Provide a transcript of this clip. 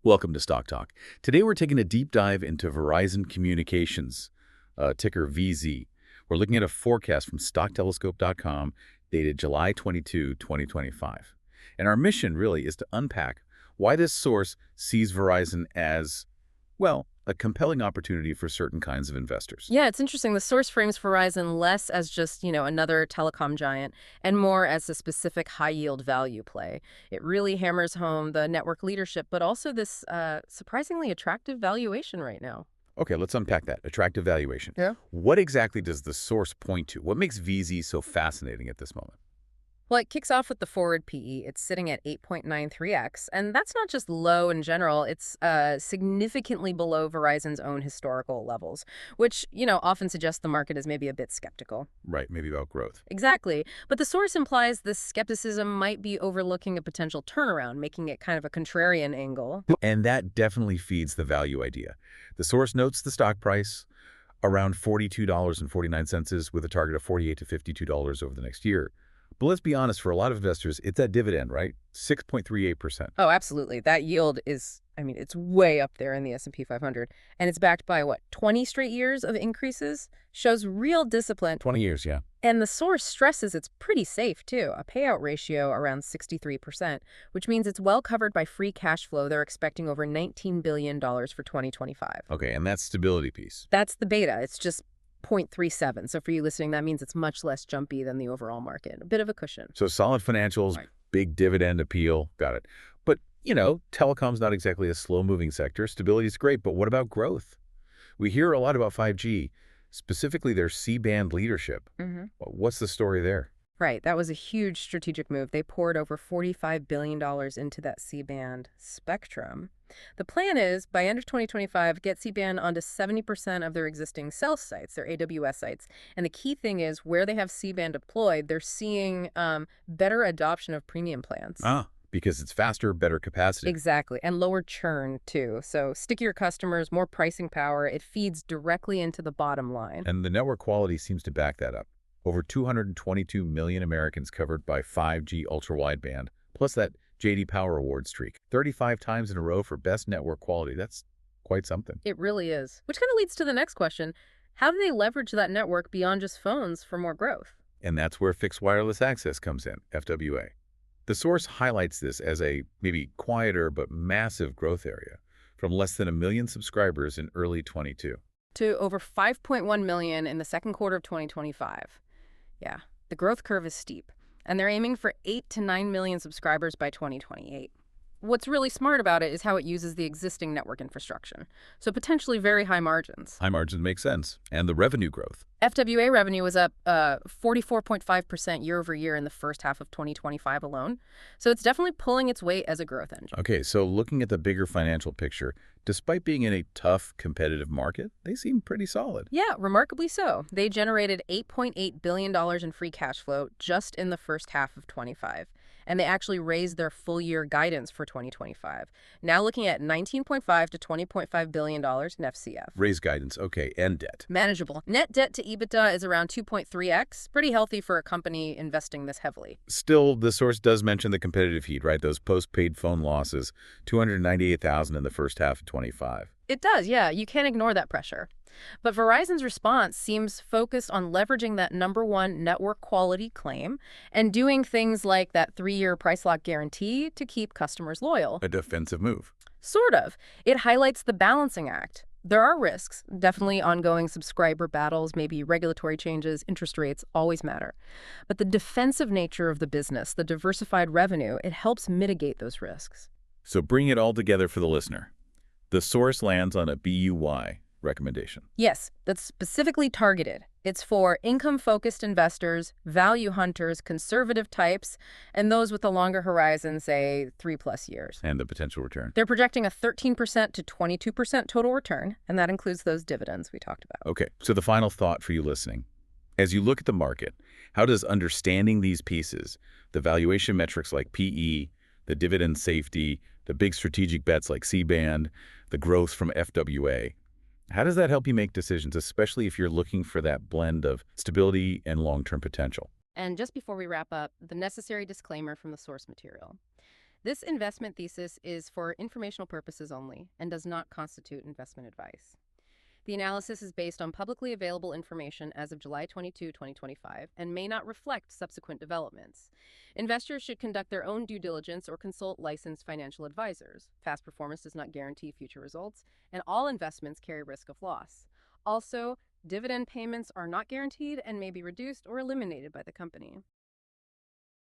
Welcome to Stock Talk. Today we're taking a deep dive into Verizon Communications, ticker VZ. We're looking at a forecast from stocktelescope.com dated July 22, 2025. And our mission really is to unpack why this source sees Verizon as, well, a compelling opportunity for certain kinds of investors. Yeah, it's interesting. The source frames Verizon less as just, another telecom giant and more as a specific high-yield value play. It really hammers home the network leadership, but also this surprisingly attractive valuation right now. Okay, let's unpack that. Attractive valuation. Yeah. What exactly does the source point to? What makes VZ so fascinating at this moment? Well, it kicks off with the forward PE. It's sitting at 8.93x, and that's not just low in general. It's significantly below Verizon's own historical levels, which, often suggests the market is maybe a bit skeptical. Right, maybe about growth. Exactly. But the source implies this skepticism might be overlooking a potential turnaround, making it kind of a contrarian angle. And that definitely feeds the value idea. The source notes the stock price around $42.49 with a target of $48 to $52 over the next year. But let's be honest, for a lot of investors, it's that dividend, right? 6.38%. Oh, absolutely. That yield is, it's way up there in the S&P 500. And it's backed by, 20 straight years of increases? Shows real discipline. 20 years, yeah. And the source stresses it's pretty safe, too. A payout ratio around 63%, which means it's well covered by free cash flow. They're expecting over $19 billion for 2025. Okay, and that stability piece. That's the beta. It's just 0.37. So for you listening, that means it's much less jumpy than the overall market. A bit of a cushion. So solid financials, Right. big dividend appeal. Got it. But, telecom's not exactly a slow-moving sector. Stability is great, but what about growth? We hear a lot about 5G, specifically their C-band leadership. What's the story there? Right. That was a huge strategic move. They poured over $45 billion into that C-band spectrum. The plan is, by end of 2025, get C-band onto 70% of their existing cell sites, their AWS sites. And the key thing is, where they have C-band deployed, they're seeing better adoption of premium plans. Because it's faster, better capacity. Exactly. And lower churn, too. So stickier customers, more pricing power. It feeds directly into the bottom line. And the network quality seems to back that up. Over 222 million Americans covered by 5G ultra-wideband, plus that J.D. Power Award streak. 35 times in a row for best network quality. That's quite something. It really is. Which kind of leads to the next question. How do they leverage that network beyond just phones for more growth? And that's where fixed wireless access comes in, FWA. The source highlights this as a maybe quieter but massive growth area, from less than 1 million subscribers in early 22. To over 5.1 million in the second quarter of 2025. Yeah, the growth curve is steep, and they're aiming for 8 to 9 million subscribers by 2028. What's really smart about it is how it uses the existing network infrastructure, so potentially very high margins. High margins make sense. And the revenue growth. FWA revenue was up 44.5% year over year in the first half of 2025 alone, so it's definitely pulling its weight as a growth engine. Okay, so looking at the bigger financial picture, despite being in a tough, competitive market, they seem pretty solid. Yeah, remarkably so. They generated $8.8 billion in free cash flow just in the first half of 25. And they actually raised their full-year guidance for 2025. Now looking at $19.5 to $20.5 billion in FCF. Raise guidance, okay, and debt. Manageable. Net debt to EBITDA is around 2.3x. Pretty healthy for a company investing this heavily. Still, the source does mention the competitive heat, right? Those postpaid phone losses, 298,000 in the first half of 25. It does, yeah. You can't ignore that pressure. But Verizon's response seems focused on leveraging that #1 network quality claim and doing things like that 3-year price lock guarantee to keep customers loyal. A defensive move. Sort of. It highlights the balancing act. There are risks, definitely ongoing subscriber battles, maybe regulatory changes, interest rates always matter. But the defensive nature of the business, the diversified revenue, it helps mitigate those risks. So bring it all together for the listener. The source lands on a BUY recommendation. Yes, that's specifically targeted. It's for income-focused investors, value hunters, conservative types, and those with a longer horizon, say 3+ years. And the potential return. They're projecting a 13% to 22% total return, and that includes those dividends we talked about. Okay, so the final thought for you listening. As you look at the market, how does understanding these pieces, the valuation metrics like PE, the dividend safety, the big strategic bets like C-band, the growth from FWA, how does that help you make decisions, especially if you're looking for that blend of stability and long-term potential? And just before we wrap up, the necessary disclaimer from the source material. This investment thesis is for informational purposes only and does not constitute investment advice. The analysis is based on publicly available information as of July 22, 2025, and may not reflect subsequent developments. Investors should conduct their own due diligence or consult licensed financial advisors. Past performance does not guarantee future results, and all investments carry risk of loss. Also, dividend payments are not guaranteed and may be reduced or eliminated by the company.